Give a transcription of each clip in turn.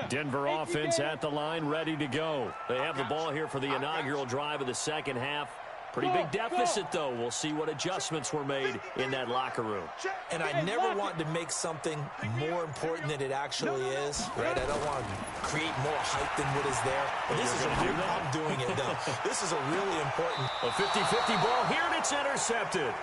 Denver offense at the line, ready to go. They have the ball here for the inaugural drive of the second half. Pretty big deficit, though. We'll see what adjustments were made in that locker room. And I never want to make something more important than it actually is, right? I don't want to create more hype than what is there. But this is I'm doing it, though. This is a really important. A 50-50 ball here, and it's intercepted.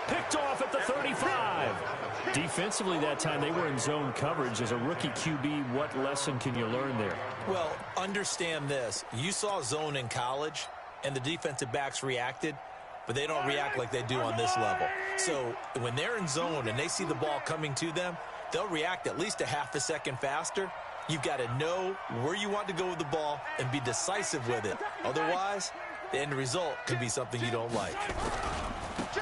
Picked off at the 35. Defensively that time, they were in zone coverage. As a rookie QB, what lesson can you learn there? Well, understand this. You saw zone in college, and the defensive backs reacted, but they don't react like they do on this level. So when they're in zone and they see the ball coming to them, they'll react at least a half a second faster. You've got to know where you want to go with the ball and be decisive with it. Otherwise, the end result could be something you don't like.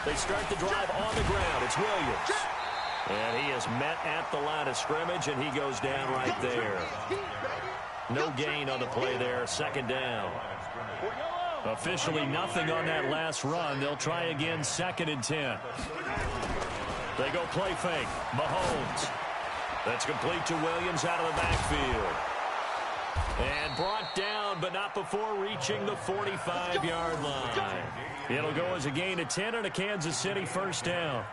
They start the drive on the ground. It's Williams. And he is met at the line of scrimmage, and he goes down right there. No gain on the play there. Second down. Officially nothing on that last run. They'll try again, 2nd and 10. They go play fake. Mahomes. That's complete to Williams out of the backfield. And brought down, but not before reaching the 45-yard line. It'll go as a gain of 10 and a Kansas City first down.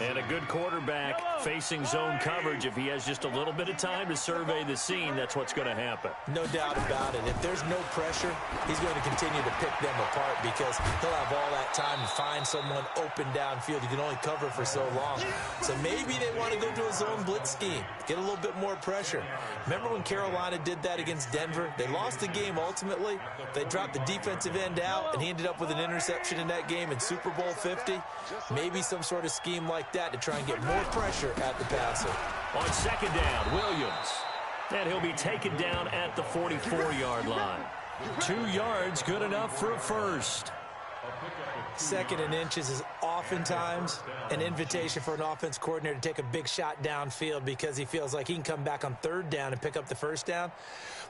And a good quarterback facing zone coverage. If he has just a little bit of time to survey the scene, that's what's going to happen. No doubt about it. If there's no pressure, he's going to continue to pick them apart because he'll have all that time to find someone open downfield. You can only cover for so long. So maybe they want to go to a zone blitz scheme, get a little bit more pressure. Remember when Carolina did that against Denver? They lost the game ultimately. They dropped the defensive end out, and he ended up with an interception in that game in Super Bowl 50. Maybe some sort of scheme like that to try and get more pressure at the passer. On second down, Williams. And he'll be taken down at the 44-yard line. 2 yards, good enough for a first. 2nd and inches is oftentimes an invitation for an offense coordinator to take a big shot downfield because he feels like he can come back on 3rd down and pick up the first down.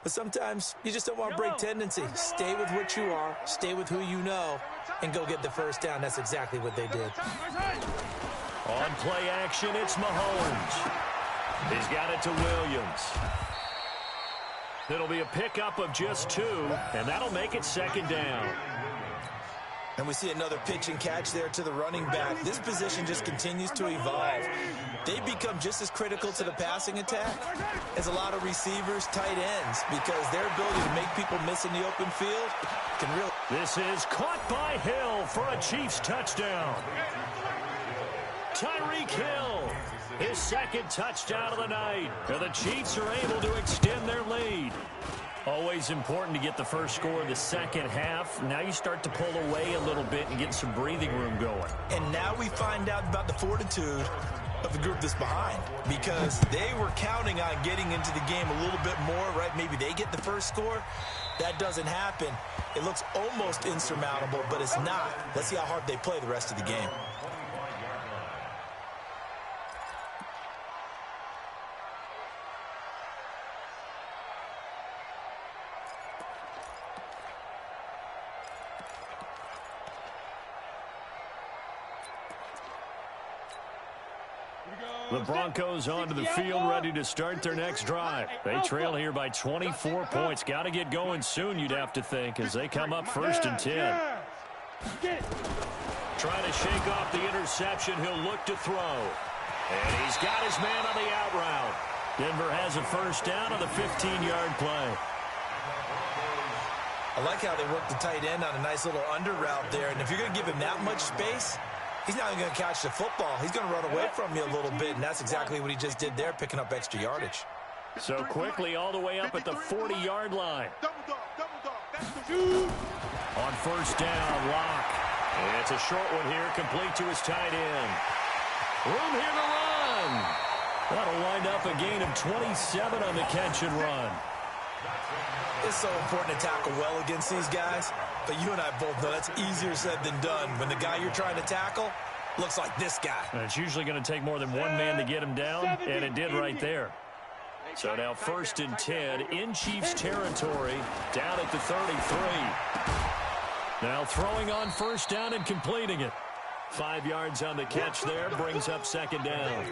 But sometimes you just don't want to break tendency. Stay with what you are, stay with who you know, and go get the first down. That's exactly what they did. On play action, it's Mahomes. He's got it to Williams. It'll be a pickup of just 2, and that'll make it 2nd down. And we see another pitch and catch there to the running back. This position just continues to evolve. They become just as critical to the passing attack as a lot of receivers, tight ends, because their ability to make people miss in the open field can really... This is caught by Hill for a Chiefs touchdown. Tyreek Hill, his 2nd touchdown of the night. And the Chiefs are able to extend their lead. Always important to get the first score of the second half. Now you start to pull away a little bit and get some breathing room going. And now we find out about the fortitude of the group that's behind, because they were counting on getting into the game a little bit more, right? Maybe they get the first score. That doesn't happen. It looks almost insurmountable, but it's not. Let's see how hard they play the rest of the game. The Broncos onto the field, ready to start their next drive. They trail here by 24 points. Got to get going soon, you'd have to think, as they come up 1st and 10. Trying to shake off the interception. He'll look to throw. And he's got his man on the out route. Denver has a first down on the 15-yard play. I like how they work the tight end on a nice little under route there. And if you're going to give him that much space, he's not even going to catch the football. He's going to run away from you a little bit, and that's exactly what he just did there, picking up extra yardage. So quickly all the way up at the 40-yard line. On first down, Locke. And it's a short one here, complete to his tight end. Room here to run. That'll wind up a gain of 27 on the catch and run. It's so important to tackle well against these guys, but you and I both know that's easier said than done when the guy you're trying to tackle looks like this guy. And it's usually going to take more than one man to get him down, and it did right there. So now 1st and 10 in Chiefs territory, down at the 33. Now throwing on first down and completing it. 5 yards on the catch there, brings up 2nd down.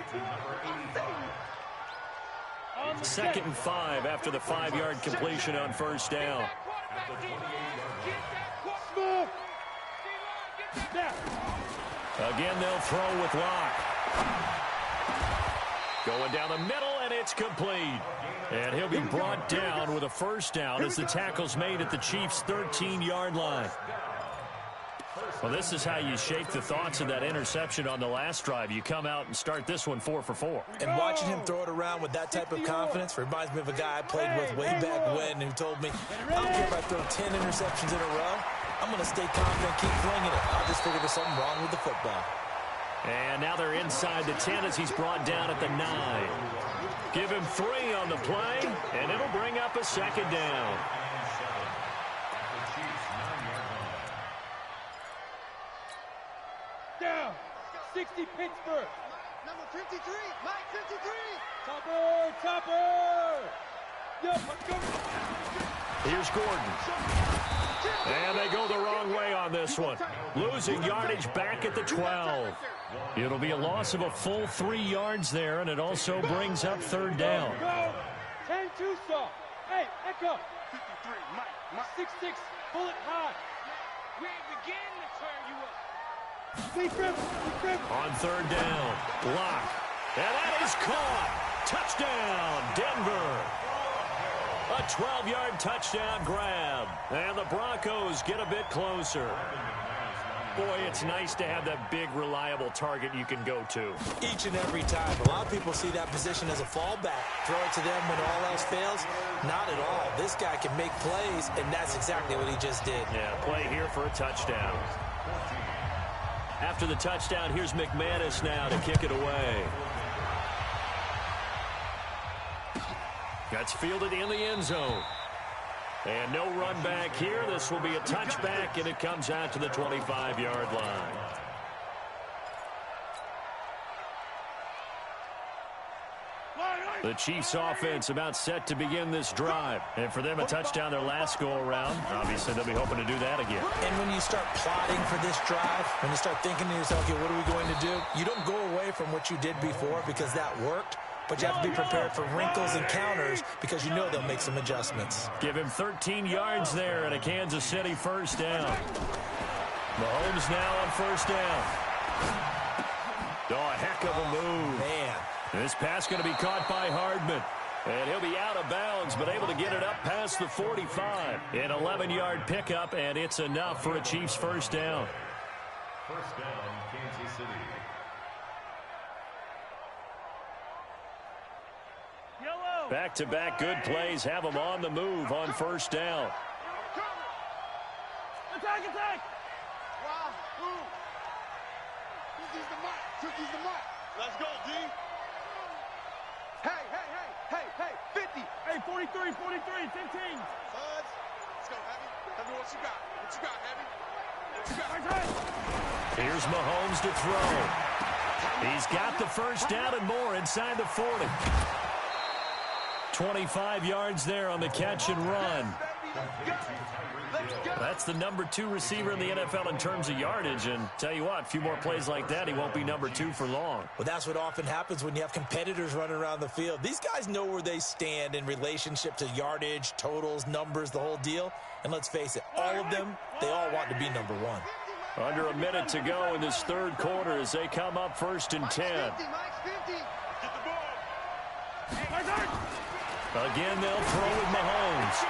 2nd and 5 after the 5-yard completion on first down. Again, they'll throw with Locke. Going down the middle, and it's complete. And he'll be brought down with a first down as the tackle's made at the Chiefs' 13-yard line. Well, this is how you shake the thoughts of that interception on the last drive. You come out and start this one 4 for 4. And watching him throw it around with that type of confidence reminds me of a guy I played with way back when who told me, I don't care if I throw 10 interceptions in a row. I'm going to stay confident, keep flinging it. I'll just figure there's something wrong with the football. And now they're inside the 10 as he's brought down at the 9. Give him 3 on the play, and it'll bring up a 2nd down. Down. 60 Pittsburgh. Number 53. Mike 53. Topper. Yep, let's go. Here's Gordon. And they go the wrong way on this one. Losing yardage back at the 12. It'll be a loss of a full 3 yards there, and it also brings up 3rd down. 10-2 saw. Hey, Echo. 53, Mike. 6-6, bullet high. We begin to turn you up. On 3rd down, Locke. And that is caught. Touchdown, Denver. A 12-yard touchdown grab. And the Broncos get a bit closer. Boy, it's nice to have that big, reliable target you can go to. Each and every time. A lot of people see that position as a fallback. Throw it to them when all else fails. Not at all. This guy can make plays, and that's exactly what he just did. Yeah, play here for a touchdown. After the touchdown, here's McManus now to kick it away. That's fielded in the end zone. And no run back here. This will be a touchback, and it comes out to the 25-yard line. The Chiefs offense about set to begin this drive. And for them, a touchdown their last go-around. Obviously, they'll be hoping to do that again. And when you start plotting for this drive, when you start thinking to yourself, okay, what are we going to do? You don't go away from what you did before because that worked. But you have to be prepared for wrinkles and counters because you know they'll make some adjustments. Give him 13 yards there and a Kansas City first down. Mahomes now on first down. Oh, a heck of a move. Man. This pass going to be caught by Hardman. And he'll be out of bounds, but able to get it up past the 45. An 11-yard pickup, and it's enough for a Chiefs first down. First down, Kansas City. Back-to-back good plays have them on the move on first down. Attack! Wow. Tookie's the mark. Let's go, D. Hey, 50. Hey, 43, 15. Let's go, Heavy. Heavy, what you got, Heavy? Here's Mahomes to throw. He's got the first down and more inside the 40. 25 yards there on the catch and run. That's the number 2 receiver in the NFL in terms of yardage. And tell you what, a few more plays like that, he won't be number 2 for long. Well, that's what often happens when you have competitors running around the field. These guys know where they stand in relationship to yardage, totals, numbers, the whole deal. And let's face it, all of them, they all want to be number 1. Under a minute to go in this third quarter as they come up first and 10. Again, they'll throw with Mahomes.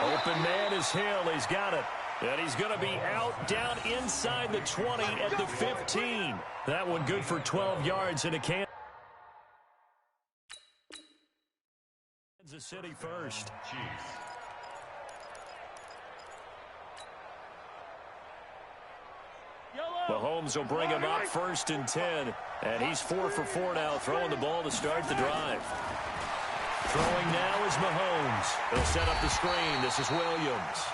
Open man is Hill. He's got it. And he's going to be out down inside the 20 at the 15. That one good for 12 yards in a Kansas City first. Mahomes will bring him up first and 10. And he's 4 for 4 now, throwing the ball to start the drive. Throwing now is Mahomes. They'll set up the screen. This is Williams.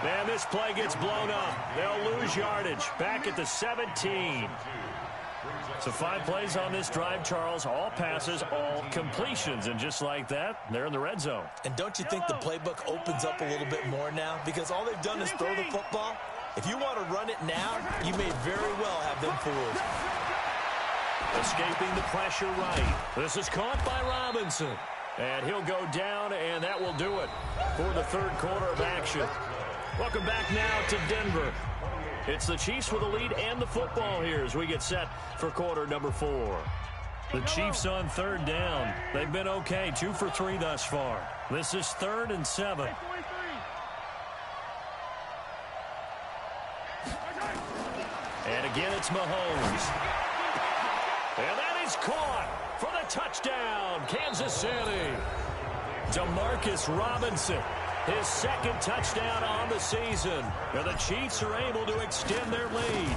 Man, this play gets blown up. They'll lose yardage. Back at the 17. So 5 plays on this drive, Charles. All passes, all completions. And just like that, they're in the red zone. And don't you think the playbook opens up a little bit more now? Because all they've done is throw the football. If you want to run it now, you may very well have them fooled. Escaping the pressure right. This is caught by Robinson. And he'll go down, and that will do it for the third quarter of action. Welcome back now to Denver. It's the Chiefs with the lead and the football here as we get set for quarter number 4. The Chiefs on third down. They've been okay, 2 for 3 thus far. This is 3rd and 7. And again, it's Mahomes. And that is caught for the touchdown, Kansas City. Demarcus Robinson, his 2nd touchdown on the season. And the Chiefs are able to extend their lead.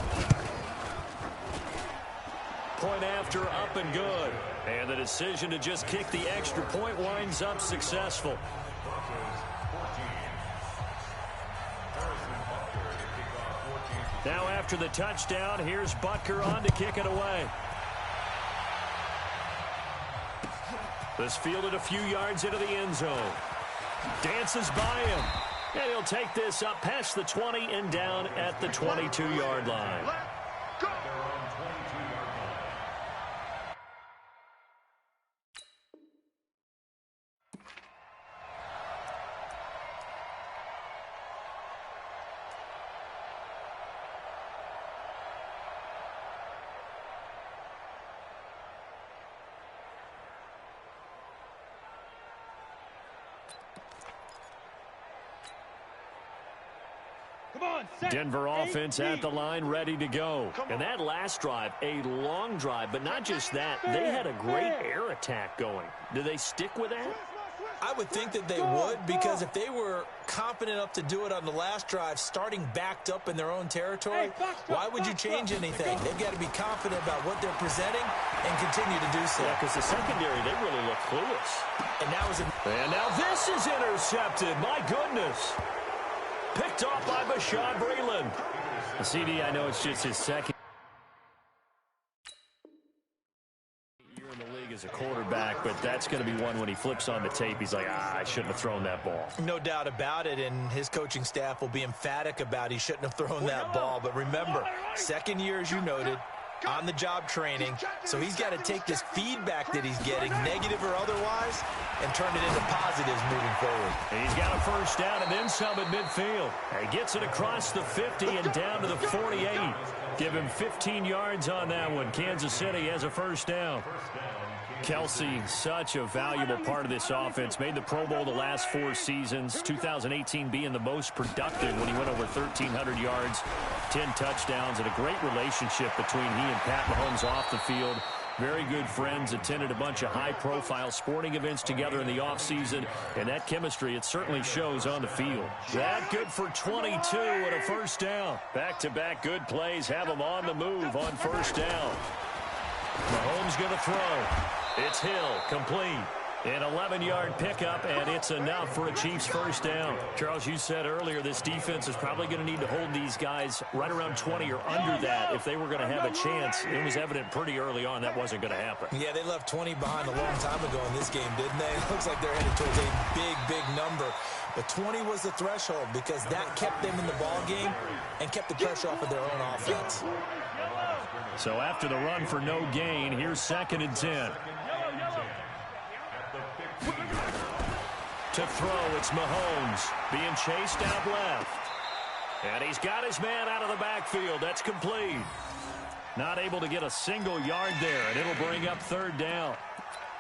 Point after, up and good. And the decision to just kick the extra point winds up successful. Now after the touchdown, here's Butker on to kick it away. This fielded a few yards into the end zone. Dances by him. And he'll take this up past the 20 and down at the 22-yard line. Denver offense at the line, ready to go. And that last drive, a long drive, but not just that. They had a great air attack going. Do they stick with that? I would think that they would, because if they were confident enough to do it on the last drive, starting backed up in their own territory, why would you change anything? They've got to be confident about what they're presenting and continue to do so. Yeah, because the secondary, they really look clueless. And now this is intercepted. My goodness. Picked off by Bashaud Breeland. The CD, I know it's just his 2nd year in the league as a quarterback, but that's going to be one when he flips on the tape. He's like, I shouldn't have thrown that ball. No doubt about it, and his coaching staff will be emphatic about he shouldn't have thrown that ball. But remember, 2nd year, as you noted, on-the-job training, so he's got to take this feedback that he's getting, negative or otherwise, and turn it into positives moving forward. He's got a first down and then some at midfield. He gets it across the 50 and down to the 48. Give him 15 yards on that one. Kansas City has a first down. Kelsey, such a valuable part of this offense. Made the Pro Bowl the last 4 seasons. 2018 being the most productive when he went over 1,300 yards, 10 touchdowns, and a great relationship between he and Pat Mahomes off the field. Very good friends, attended a bunch of high-profile sporting events together in the offseason, and that chemistry, it certainly shows on the field. That good for 22 and a first down. Back-to-back good plays have him on the move on first down. Mahomes going to throw. It's Hill, complete. An 11-yard pickup, and it's enough for a Chiefs first down. Charles, you said earlier this defense is probably going to need to hold these guys right around 20 or under that if they were going to have a chance. It was evident pretty early on that wasn't going to happen. Yeah, they left 20 behind a long time ago in this game, didn't they? It looks like they're headed towards a big, big number. But 20 was the threshold because that kept them in the ball game and kept the pressure off of their own offense. So after the run for no gain, here's 2nd and 10. To throw, it's Mahomes being chased out left. And he's got his man out of the backfield. That's complete. Not able to get a single yard there, and it'll bring up 3rd down.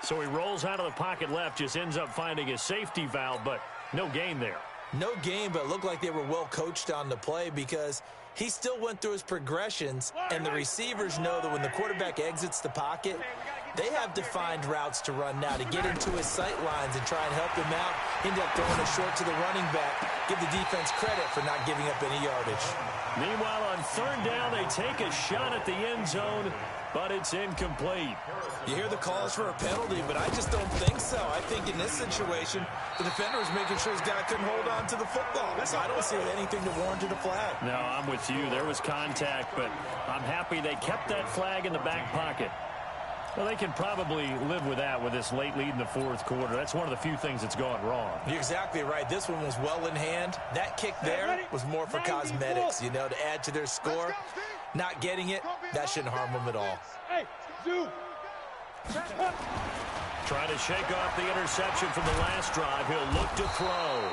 So he rolls out of the pocket left, just ends up finding his safety valve, but no gain there. No gain, but it looked like they were well coached on the play because he still went through his progressions, and the receivers know that when the quarterback exits the pocket, they have defined routes to run now to get into his sight lines and try and help him out. End up throwing it short to the running back. Give the defense credit for not giving up any yardage. Meanwhile, on 3rd down, they take a shot at the end zone, but it's incomplete. You hear the calls for a penalty, but I just don't think so. I think in this situation, the defender was making sure his guy couldn't hold on to the football. So I don't see anything to warrant a flag. No, I'm with you. There was contact, but I'm happy they kept that flag in the back pocket. Well, they can probably live with that with this late lead in the 4th quarter. That's one of the few things that's gone wrong. You're exactly right. This one was well in hand. That kick there was more for cosmetics, you know, to add to their score. Not getting it, that shouldn't harm them at all. Trying to shake off the interception from the last drive. He'll look to throw.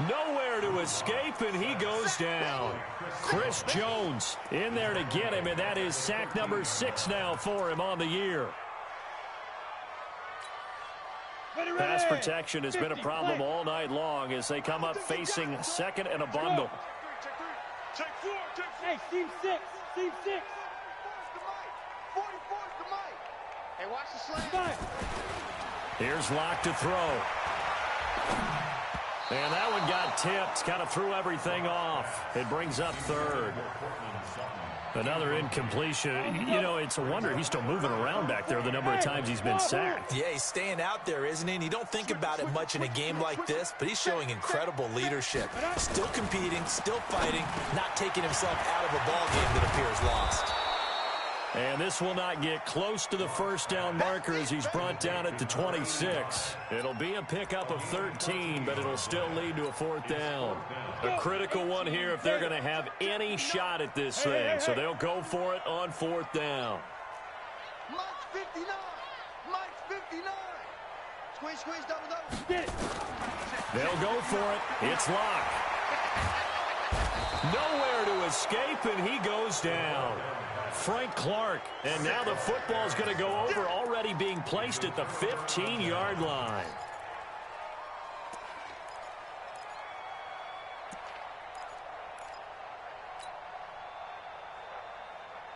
Nowhere to escape, and he goes down. Chris Jones in there to get him, and that is sack number 6 now for him on the year. Pass protection has been a problem all night long as they come up facing second and a bundle. Hey, team 6. Team 6. Hey, watch the slant. Here's Locke to throw. And that one got tipped, kind of threw everything off. It brings up third. Another incompletion. You know, it's a wonder he's still moving around back there the number of times he's been sacked. Yeah, he's staying out there, isn't he? And you don't think about it much in a game like this, but he's showing incredible leadership. Still competing, still fighting, not taking himself out of a ball game that appears lost. And this will not get close to the first down marker as he's brought down at the 26. It'll be a pickup of 13, but it'll still lead to a fourth down. A critical one here if they're going to have any shot at this thing. So they'll go for it on fourth down. Mike's 59. Mike's 59. Squeeze, squeeze, double, double. Get it. They'll go for it. It's Locke. Nowhere to escape, and he goes down. Frank Clark, and now the football's going to go over, already being placed at the 15-yard line.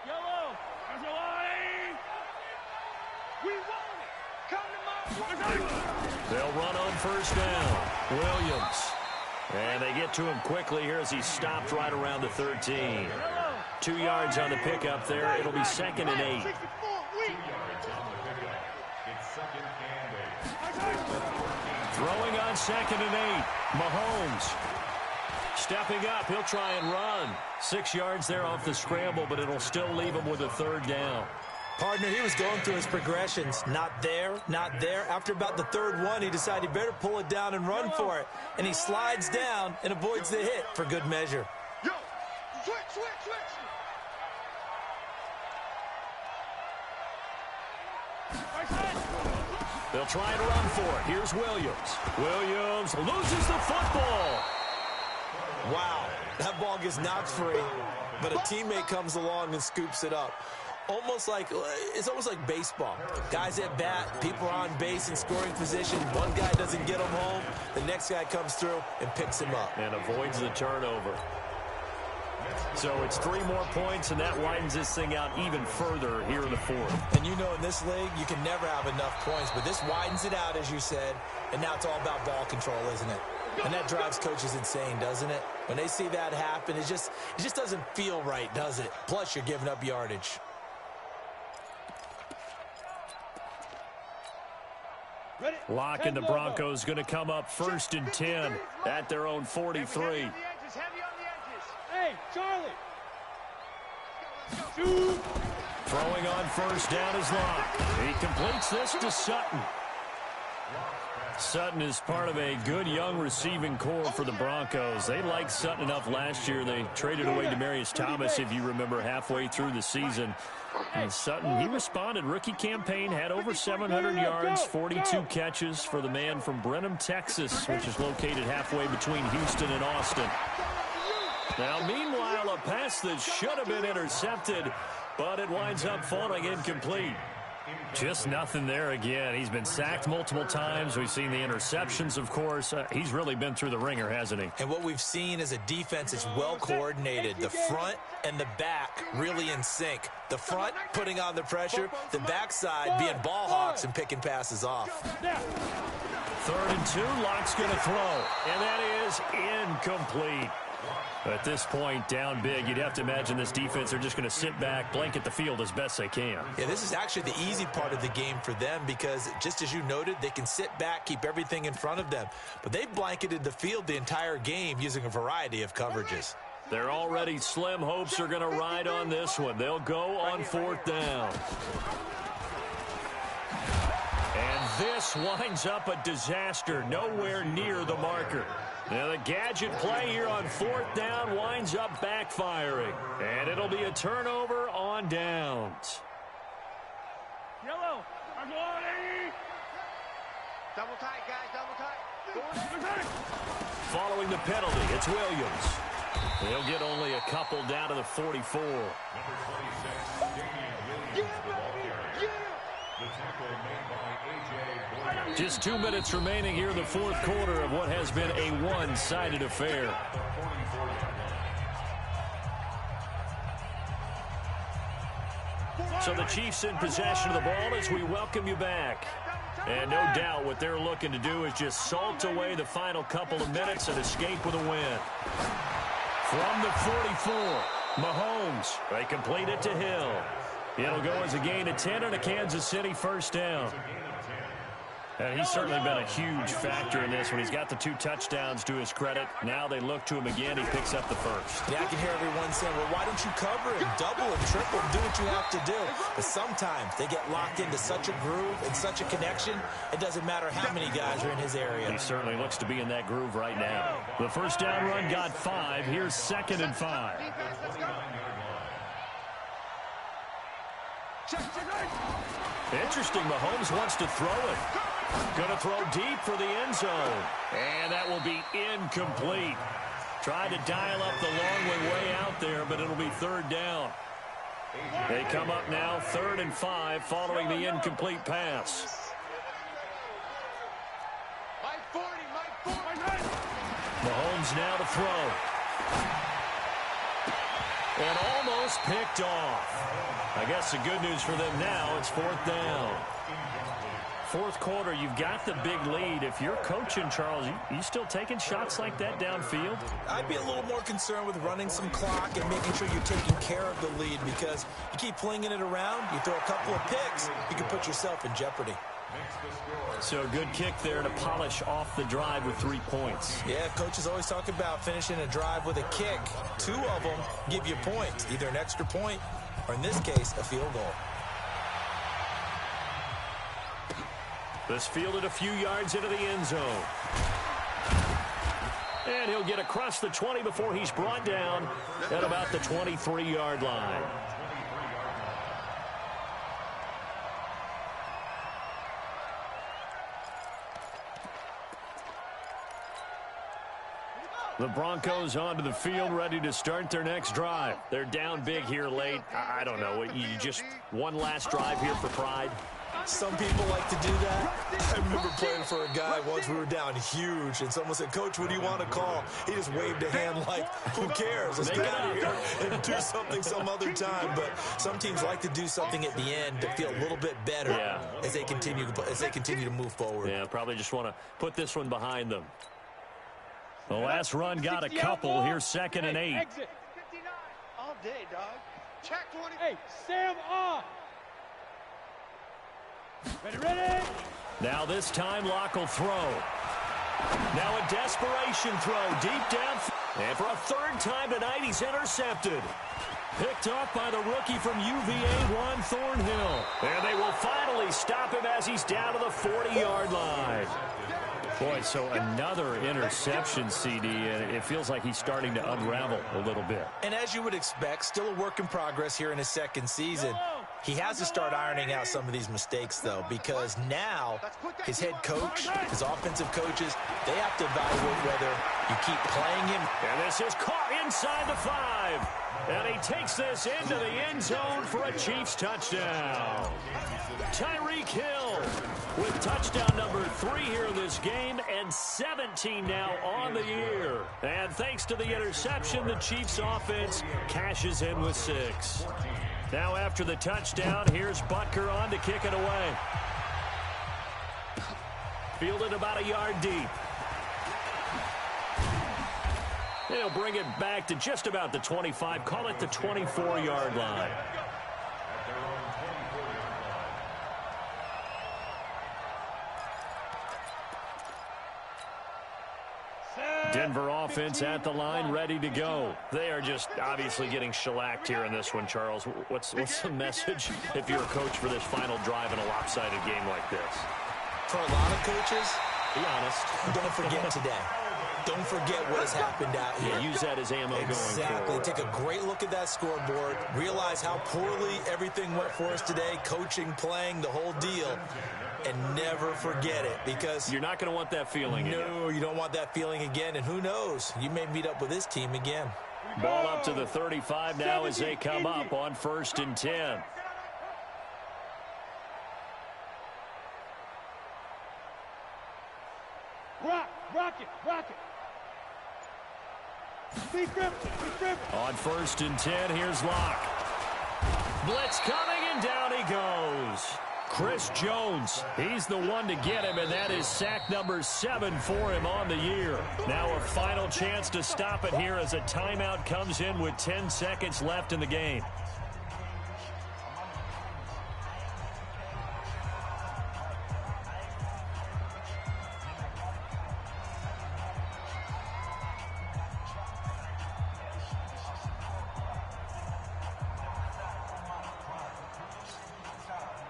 Yellow. There's a line. We want it. Come to my. They'll run on first down. Williams. And they get to him quickly here as he stopped right around the 13. 2 yards on the pickup there. It'll be 2nd and 8. 2 yards on the pickup. It's 2nd and 8. Throwing on 2nd and 8. Mahomes. Stepping up. He'll try and run. 6 yards there off the scramble, but it'll still leave him with a third down. Partner, he was going through his progressions. Not there, not there. After about the third one, he decided he better pull it down and run for it. And he slides down and avoids the hit for good measure. Yo, switch, switch, switch. They'll try and run for it. Here's Williams. Williams loses the football. Wow, that ball gets knocked free, but a teammate comes along and scoops it up. It's almost like baseball. Guys at bat, people are on base in scoring position. One guy doesn't get him home. The next guy comes through and picks him up. And avoids the turnover. So it's 3 more points, and that widens this thing out even further here in the fourth. And you know, in this league, you can never have enough points, but this widens it out, as you said, and now it's all about ball control, isn't it? And that drives coaches insane, doesn't it? When they see that happen, it just doesn't feel right, does it? Plus, you're giving up yardage. Locke and the Broncos going to come up 1st and 10 at their own 43. Hey, Charlie. Shoot. Throwing on first down is Locke. He completes this to Sutton. Sutton is part of a good young receiving core for the Broncos. They liked Sutton enough last year. They traded away Demaryius Thomas, if you remember, halfway through the season. And Sutton, he responded. Rookie campaign, had over 700 yards, 42 catches for the man from Brenham, Texas, which is located halfway between Houston and Austin. Now, meanwhile, a pass that should have been intercepted, but it winds up falling incomplete. Just nothing there again. He's been sacked multiple times. We've seen the interceptions, of course. He's really been through the ringer, hasn't he? And what we've seen is a defense that's well coordinated. The front and the back really in sync. The front putting on the pressure, the backside being ball hawks and picking passes off. 3rd and 2, Locke's going to throw, and that is incomplete. At this point, down big, you'd have to imagine this defense, they're just going to sit back, blanket the field as best they can. Yeah, this is actually the easy part of the game for them because, just as you noted, they can sit back, keep everything in front of them. But they've blanketed the field the entire game using a variety of coverages. Their already slim hopes are going to ride on this one. They'll go on 4th down. And this winds up a disaster, nowhere near the marker. Now the gadget play here on 4th down winds up backfiring. And it'll be a turnover on downs. Yellow. Double tight, guys, double tight. Following the penalty, it's Williams. He'll get only a couple down to the 44. Number 26, Damian Williams, the ball carrier. The tackle made by A.J. Boyer. Just 2 minutes remaining here in the fourth quarter of what has been a one-sided affair. So the Chiefs in possession of the ball as we welcome you back. And no doubt what they're looking to do is just salt away the final couple of minutes and escape with a win. From the 44, Mahomes. They complete it to Hill. It'll go as a gain of 10 and a Kansas City first down. And he's certainly been a huge factor in this when he's got the 2 touchdowns to his credit. Now they look to him again. He picks up the first. Yeah, I can hear everyone saying, well, why don't you cover him, double him, triple him, do what you have to do. But sometimes they get locked into such a groove and such a connection, it doesn't matter how many guys are in his area. He certainly looks to be in that groove right now. The first down run got 5. Here's 2nd and 5. Interesting, Mahomes wants to throw it. Going to throw deep for the end zone. And that will be incomplete. Tried to dial up the long way out there, but it'll be 3rd down. They come up now 3rd and 5 following the incomplete pass. Mahomes now to throw. And almost picked off. I guess the good news for them now, it's 4th down. Fourth quarter, you've got the big lead. If you're coaching, Charles, you still taking shots like that downfield? I'd be a little more concerned with running some clock and making sure you're taking care of the lead, because you keep flinging it around, you throw a couple of picks, you can put yourself in jeopardy. So a good kick there to polish off the drive with 3 points. Yeah, coaches always talk about finishing a drive with a kick. 2 of them give you points, either an extra point or, in this case, a field goal. This fielded a few yards into the end zone. And he'll get across the 20 before he's brought down at about the 23-yard line. The Broncos onto the field, ready to start their next drive. They're down big here late. I don't know. You just one last drive here for pride? Some people like to do that. I remember playing for a guy once. We were down huge, and someone said, "Coach, what do you want to call?" He just waved a hand like, "Who cares? Let's get out of here and do something some other time." But some teams like to do something at the end to feel a little bit better as they continue to move forward. Yeah, probably just want to put this one behind them. The last run got a couple. Here's 2nd and 8. Exit. All day, dog. Check 20. Hey, Sam on. Ready. Now this time Locke will throw. Now a desperation throw deep down. And for a 3rd time tonight, he's intercepted. Picked off by the rookie from UVA, Juan Thornhill. And they will finally stop him as he's down to the 40-yard line. Boy, so another interception, CD, and it feels like he's starting to unravel a little bit. And as you would expect, still a work in progress here in his 2nd season. He has to start ironing out some of these mistakes, though, because now his head coach, his offensive coaches, they have to evaluate whether you keep playing him. And this is caught inside the 5. And he takes this into the end zone for a Chiefs touchdown. Tyreek Hill with touchdown number 3 here in this game, and 17 now on the year. And thanks to the interception, the Chiefs offense cashes in with 6. Now after the touchdown, here's Butker on to kick it away. Fielded about a yard deep. They'll bring it back to just about the 25. Call it the 24-yard line. Denver offense at the line, ready to go. They are just obviously getting shellacked here in this one, Charles. What's the message if you're a coach for this final drive in a lopsided game like this? For a lot of coaches, be honest, don't forget today. don't forget what has happened out here. Yeah, use that as ammo going Exactly. forward. Take a great look at that scoreboard. Realize how poorly everything went for us today. Coaching, playing, the whole deal. And never forget it, because you're not going to want that feeling again. No, you don't want that feeling again. And who knows? You may meet up with this team again. Ball up to the 35 now as they come up on 1st and 10. Rock it. Be driven. On 1st and 10, here's Locke. Blitz coming, and down he goes. Chris Jones, he's the one to get him, and that is sack number 7 for him on the year. Now a final chance to stop it here as a timeout comes in with 10 seconds left in the game.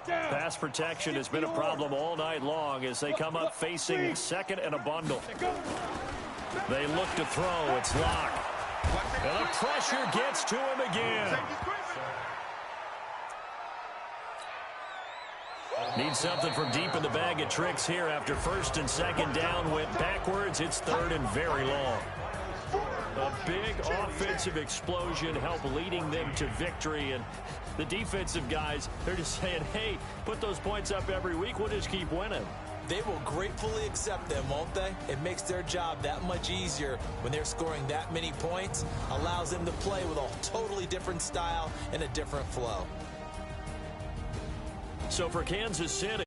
Pass protection has been a problem all night long as they come up facing second and a bundle. They look to throw. It's Locke. And the pressure gets to him again. Needs something from deep in the bag of tricks here after 1st and 2nd down went backwards. It's 3rd and very long. A big offensive explosion helped leading them to victory, and the defensive guys, they're just saying, hey, put those points up every week, we'll just keep winning. They will gratefully accept them, won't they? It makes their job that much easier when they're scoring that many points, allows them to play with a totally different style and a different flow. So for Kansas City,